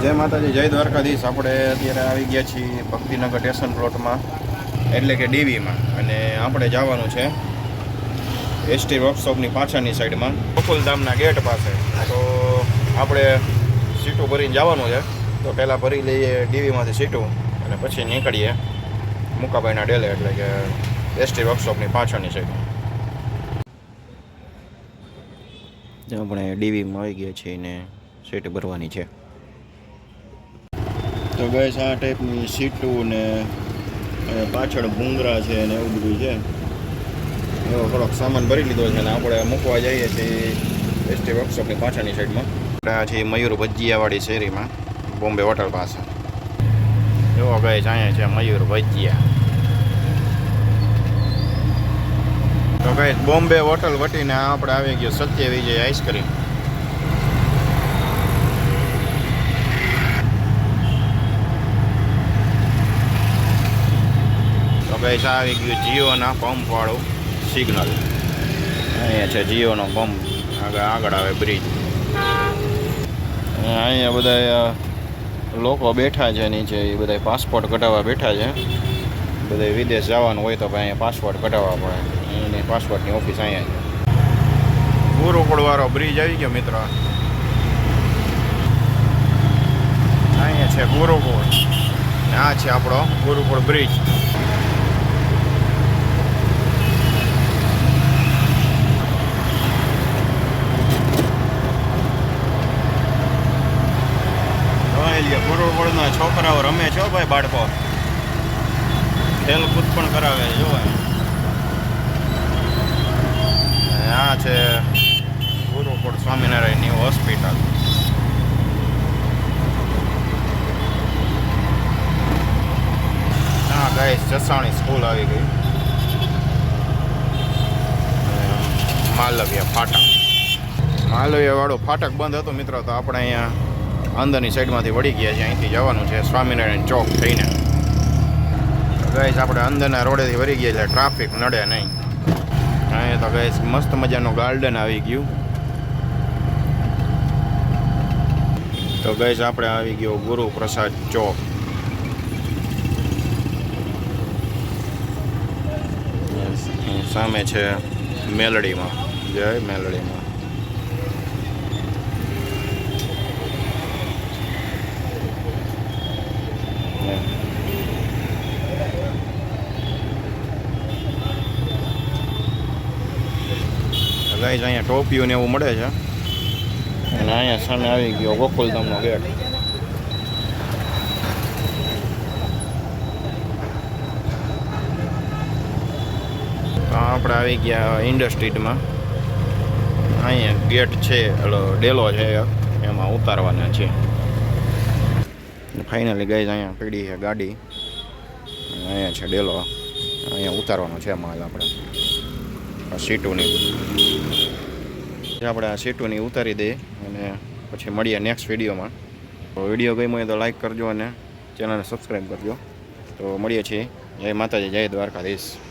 જય માતાજી, જય દ્વારકાધીશ. આપણે અત્યારે આવી ગયા છીએ ભક્તિનગર સ્ટેશન પ્લોટમાં, એટલે કે ડીવીમાં, અને આપણે જવાનું છે એસટી વર્કશોપની પાછળની સાઈડમાં ગોકુલધામના ગેટ પાસે. તો આપણે સીટો ભરીને જવાનું છે. તો પહેલાં ભરી લઈએ ડીવીમાંથી સીટો અને પછી નીકળીએ મુકાભાઈના ડેલે, એટલે કે એસટી વર્કશોપની પાછળની સાઈડમાં. આપણે ડીવીમાં આવી ગયા છીએ ને સીટ ભરવાની છે. તો ગઈસ આ ટાઈપની સીટું ને પાછળ ભૂંગરા છે ને એવું બધું છે. એવો થોડોક સામાન ભરી લીધો છે ને આપણે મૂકવા જઈએ છીએ એસટી વર્કશોપની પાછળની સાઈડમાં. આપણે છીએ મયુર ભજીયાવાળી શેરીમાં, બોમ્બે હોટલ પાસે. જો ગઈસ અહીંયા છે મયુર ભજીયા. તો ગઈસ બોમ્બે હોટલ વટીને આપણે આવી ગયો સત્ય વિજય આઈસ્ક્રીમ. ગઈસ આવી ગયું જીઓના પંપ વાળું સિગ્નલ. અહીંયા છે જીઓનો પંપ, આગળ આવે બ્રિજ. અહીંયા બધા લોકો બેઠા છે નીચે, એ બધા પાસપોર્ટ કઢાવવા બેઠા છે. બધા વિદેશ જવાનું હોય તો ભાઈ અહીંયા પાસપોર્ટ કઢાવવા પડે. એની પાસપોર્ટની ઓફિસ અહીંયા છે. ગુરુકુળવાળો બ્રિજ આવી ગયો મિત્ર. અહીંયા છે ગુરુકુળ, આ છે આપણો ગુરુકુળ બ્રિજ. ગુરુકુળના છોકરાઓ રમે છે ભાઈ, બાળકો ખેલકૂદ પણ કરાવે છે. જોવા આ છે ગુરુકુળ સ્વામિનારાયણની હોસ્પિટલ. હા ગાઈસ, જસાણી સ્કૂલ આવી ગઈ. માલવ્ય ફાટક, માલવ્ય વાળું ફાટક બંધ હતું મિત્રો. તો આપણે અહીંયા અંદરની સાઈડમાંથી વળી ગયા છે. અહીંથી જવાનું છે સ્વામિનારાયણ ચોક થઈને. ગાઈસ આપણે અંદરના રોડેથી વળી ગયા છે, ટ્રાફિક નડે નહીં. અહીંયા તો ગાઈસ મસ્ત મજાનું ગાર્ડન આવી ગયું. તો ગાઈસ આપણે આવી ગયો ગુરુ પ્રસાદ ચોક. સામે છે મેલડીમાં. જય મેલડીમાં. ગાઈસ અહીંયા ટોપીઓ ને એવું મળે છે. અને અહીંયા સામે આવી ગયો ગોકુલધામનો ગેટ. તો આપણે આવી ગયા ઇન્ડસ્ટ્રીટમાં. અહીંયા ગેટ છે, ડેલો છે, એમાં ઉતારવાના છે. ફાઇનલી ગાઈસ અહીંયા પડી છે ગાડી. અહીંયા છે ડેલો, અહીંયા ઉતારવાનો છે માલ આપણે. સીટોની આપણે આ સીટોની ઉતારી દઈએ અને પછી મળીએ નેક્સ્ટ વિડીયોમાં. તો વિડીયો ગમ્યો હોય તો લાઈક કરજો અને ચેનલને સબસ્ક્રાઈબ કરજો. તો મળીએ છીએ. જય માતાજી, જય દ્વારકાધીશ.